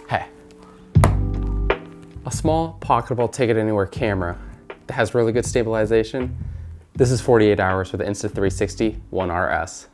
Hey, a small pocketable take it anywhere camera that has really good stabilization. This is 48 hours for the Insta360 One RS.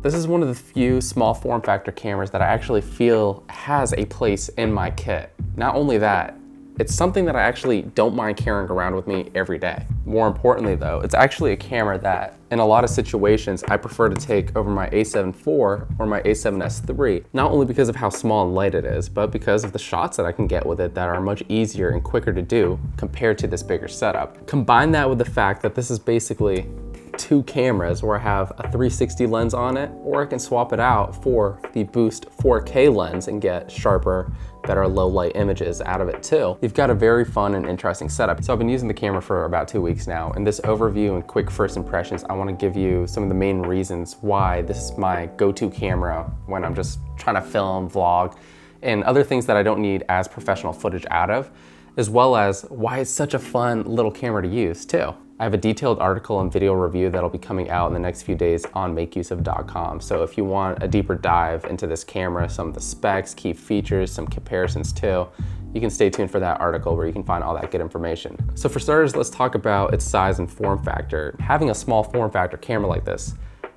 This is one of the few small form factor cameras that I actually feel has a place in my kit. Not only that, it's something that I actually don't mind carrying around with me every day. More importantly though, it's actually a camera that in a lot of situations I prefer to take over my a7 IV or my a7S III, not only because of how small and light it is, but because of the shots that I can get with it that are much easier and quicker to do compared to this bigger setup. Combine that with the fact that this is basically two cameras where I have a 360 lens on it, or I can swap it out for the Boost 4K lens and get sharper, better low light images out of it too. You've got a very fun and interesting setup. So I've been using the camera for about 2 weeks now. In this overview and quick first impressions, I want to give you some of the main reasons why this is my go-to camera when I'm just trying to film, vlog, and other things that I don't need as professional footage out of, as well as why it's such a fun little camera to use too. I have a detailed article and video review that'll be coming out in the next few days on 𝗟𝗵𝗺𝗀𝗀𝘀. So if you want a deeper dive into this camera, some of the specs, key features, some comparisons too, you can stay tuned for that article where you can find all that good information. So for starters, let's talk about its size and form factor. Having a small form factor camera like this,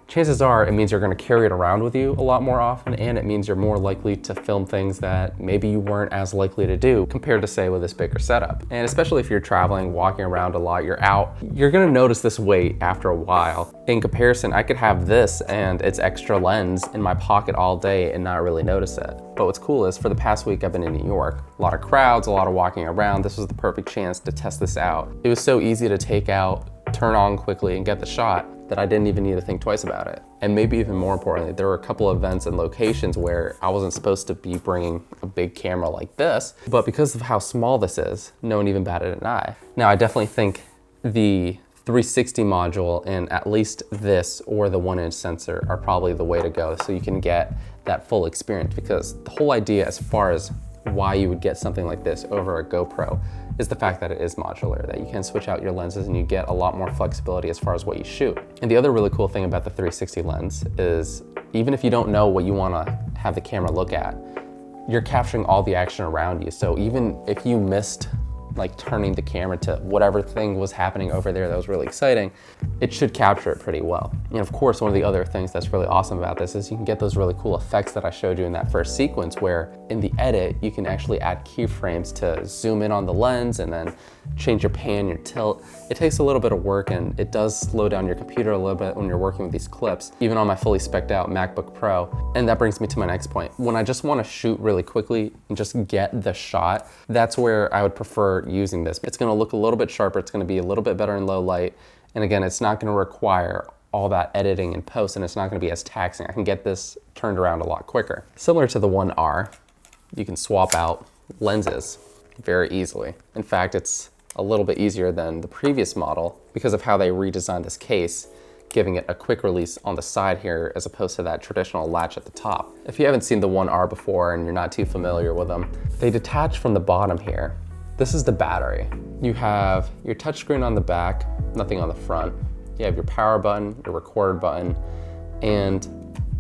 chances are it means you're gonna carry it around with you a lot more often, and it means you're more likely to film things that maybe you weren't as likely to do compared to say with this bigger setup. And especially if you're traveling, walking around a lot, you're out, you're gonna notice this weight after a while. In comparison, I could have this and its extra lens in my pocket all day and not really notice it. But what's cool is for the past week I've been in New York. A lot of crowds, a lot of walking around. This was the perfect chance to test this out. It was so easy to take out, turn on quickly and get the shot that I didn't even need to think twice about it. And maybe even more importantly, there were a couple of events and locations where I wasn't supposed to be bringing a big camera like this, but because of how small this is, no one even batted an eye. Now, I definitely think the 360 module in at least this or the 1-inch sensor are probably the way to go so you can get that full experience, because the whole idea as far as why you would get something like this over a GoPro is the fact that it is modular, that you can switch out your lenses and you get a lot more flexibility as far as what you shoot. And the other really cool thing about the 360 lens is even if you don't know what you want to have the camera look at, you're capturing all the action around you. So even if you missed like turning the camera to whatever thing was happening over there that was really exciting, it should capture it pretty well. And of course, one of the other things that's really awesome about this is you can get those really cool effects that I showed you in that first sequence, where in the edit, you can actually add keyframes to zoom in on the lens and then change your pan, your tilt. It takes a little bit of work and it does slow down your computer a little bit when you're working with these clips, even on my fully spec'd out MacBook Pro. And that brings me to my next point. When I just want to shoot really quickly and just get the shot, that's where I would prefer using this. It's going to look a little bit sharper, it's going to be a little bit better in low light, and again, it's not going to require all that editing and post, and it's not going to be as taxing. I can get this turned around a lot quicker. Similar to the One R, you can swap out lenses very easily. In fact, it's a little bit easier than the previous model because of how they redesigned this case, giving it a quick release on the side here as opposed to that traditional latch at the top. If you haven't seen the One R before and you're not too familiar with them, they detach from the bottom here. This is the battery. You have your touchscreen on the back, nothing on the front. You have your power button, your record button, and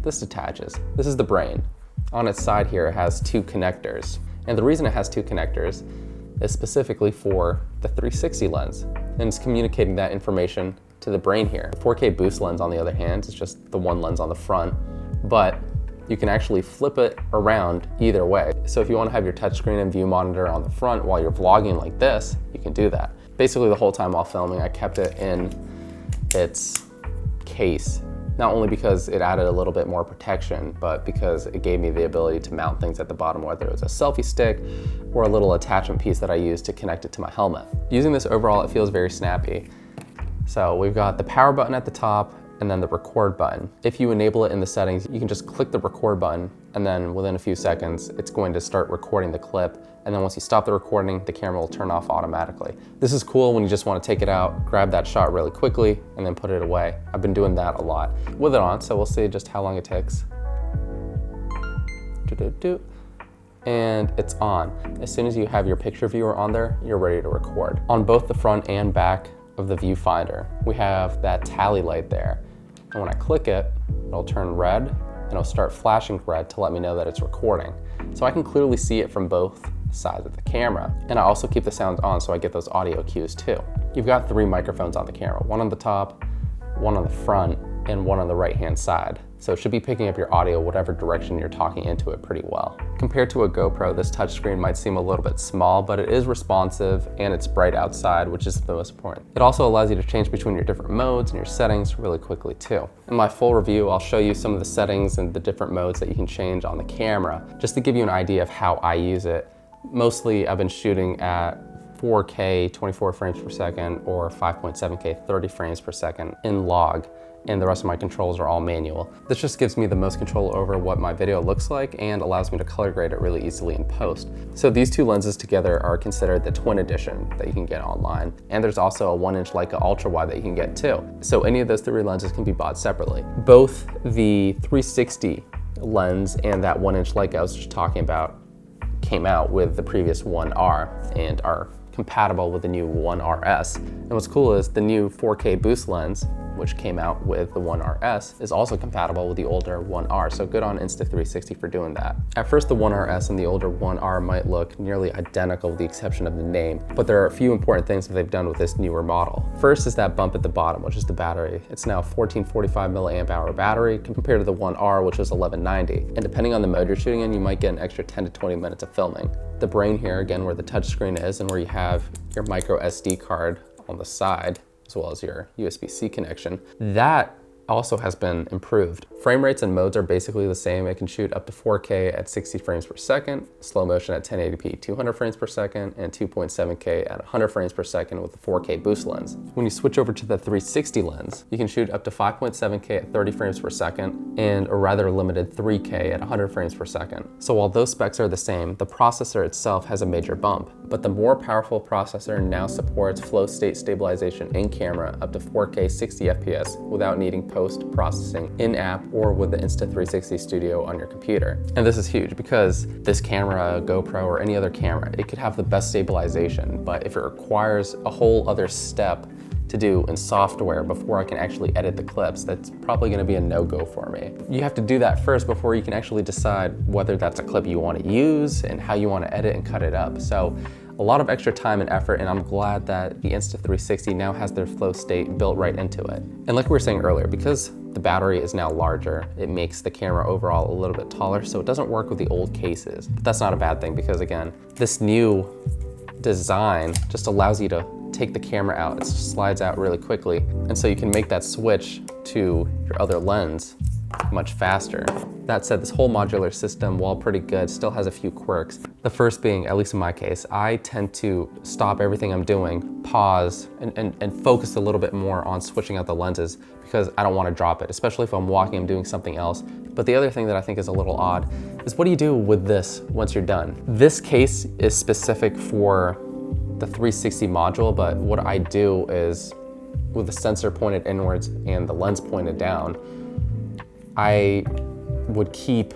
this detaches. This is the brain. On its side here, it has two connectors. And the reason it has two connectors is specifically for the 360 lens, and it's communicating that information to the brain here. The 4K boost lens, on the other hand, is just the one lens on the front, but you can actually flip it around either way. So if you want to have your touchscreen and view monitor on the front while you're vlogging like this, you can do that. Basically the whole time while filming, I kept it in its case, not only because it added a little bit more protection, but because it gave me the ability to mount things at the bottom, whether it was a selfie stick or a little attachment piece that I used to connect it to my helmet. Using this overall, it feels very snappy. So we've got the power button at the top and then the record button. If you enable it in the settings, you can just click the record button, and then within a few seconds, it's going to start recording the clip. And then once you stop the recording, the camera will turn off automatically. This is cool when you just want to take it out, grab that shot really quickly, and then put it away. I've been doing that a lot with it on, so we'll see just how long it takes. And it's on. As soon as you have your picture viewer on there, you're ready to record. On both the front and back of the viewfinder, we have that tally light there. And when I click it, it'll turn red and it'll start flashing red to let me know that it's recording. So I can clearly see it from both sides of the camera. And I also keep the sound on so I get those audio cues too. You've got 3 microphones on the camera, one on the top, one on the front, and one on the right-hand side. So it should be picking up your audio whatever direction you're talking into it pretty well. Compared to a GoPro, this touchscreen might seem a little bit small, but it is responsive and it's bright outside, which is the most important. It also allows you to change between your different modes and your settings really quickly too. In my full review, I'll show you some of the settings and the different modes that you can change on the camera, just to give you an idea of how I use it. Mostly I've been shooting at 4K 24 frames per second or 5.7K 30 frames per second in log, and the rest of my controls are all manual. This just gives me the most control over what my video looks like and allows me to color grade it really easily in post. So these two lenses together are considered the twin edition that you can get online. And there's also a 1-inch 𝗖𝗺𝗀𝗀 that you can get too. So any of those 3 lenses can be bought separately. Both the 360 lens and that 1-inch 𝗖𝗺𝗀𝗀 I was just talking about came out with the previous One R and are compatible with the new One RS. And what's cool is the new 4K boost lens, which came out with the One RS, is also compatible with the older One R, so good on Insta360 for doing that. At first, the One RS and the older One R might look nearly identical with the exception of the name, but there are a few important things that they've done with this newer model. First is that bump at the bottom, which is the battery. It's now 1445 milliamp hour battery compared to the One R, which was 1190. And depending on the mode you're shooting in, you might get an extra 10 to 20 minutes of filming. The brain here, again, where the touchscreen is and where you have your micro SD card on the side, as well as your USB-C connection, that also has been improved. Frame rates and modes are basically the same. It can shoot up to 4K at 60 frames per second, slow motion at 1080p 200 frames per second, and 2.7K at 100 frames per second with the 4K boost lens. When you switch over to the 360 lens, you can shoot up to 5.7K at 30 frames per second and a rather limited 3K at 100 frames per second. So while those specs are the same, the processor itself has a major bump, but the more powerful processor now supports flow state stabilization in camera up to 4K 60 FPS without needing post-processing in-app or with the Insta360 Studio on your computer. And this is huge because this camera, GoPro, or any other camera, it could have the best stabilization, but if it requires a whole other step to do in software before I can actually edit the clips, that's probably gonna be a no-go for me. You have to do that first before you can actually decide whether that's a clip you wanna use and how you wanna edit and cut it up. So a lot of extra time and effort, and I'm glad that the Insta360 now has their flow state built right into it. And like we were saying earlier, because the battery is now larger, it makes the camera overall a little bit taller, so it doesn't work with the old cases. But that's not a bad thing because, again, this new design just allows you to take the camera out. It slides out really quickly, and so you can make that switch to your other lens much faster. That said, this whole modular system, while pretty good, still has a few quirks. The first being, at least in my case, I tend to stop everything I'm doing, pause, and focus a little bit more on switching out the lenses because I don't want to drop it, especially if I'm walking, I'm doing something else. But the other thing that I think is a little odd is what do you do with this once you're done? This case is specific for the 360 module, but what I do is with the sensor pointed inwards and the lens pointed down, I would keep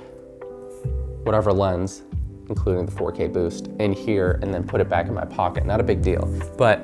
whatever lens, including the 4K boost, in here and then put it back in my pocket. Not a big deal. But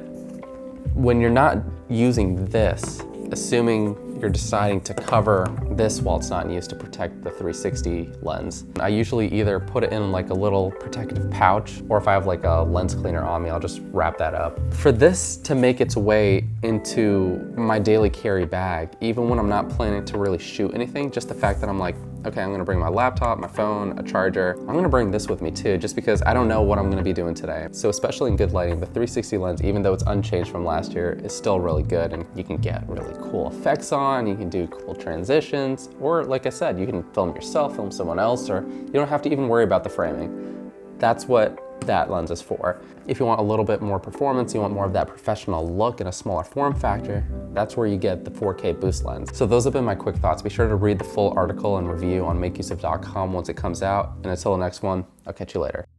when you're not using this, assuming you're deciding to cover this while it's not in use to protect the 360 lens, I usually either put it in like a little protective pouch, or if I have like a lens cleaner on me, I'll just wrap that up. For this to make its way into my daily carry bag, even when I'm not planning to really shoot anything, just the fact that I'm like, okay, I'm gonna bring my laptop, my phone, a charger. I'm gonna bring this with me too, just because I don't know what I'm gonna be doing today. So especially in good lighting, the 360 lens, even though it's unchanged from last year, is still really good, and you can get really cool effects on, you can do cool transitions, or like I said, you can film yourself, film someone else, or you don't have to even worry about the framing. That's what that lens is for. If you want a little bit more performance, you want more of that professional look in a smaller form factor, that's where you get the 4K boost lens. So those have been my quick thoughts. Be sure to read the full article and review on makeuseof.com once it comes out. And until the next one, I'll catch you later.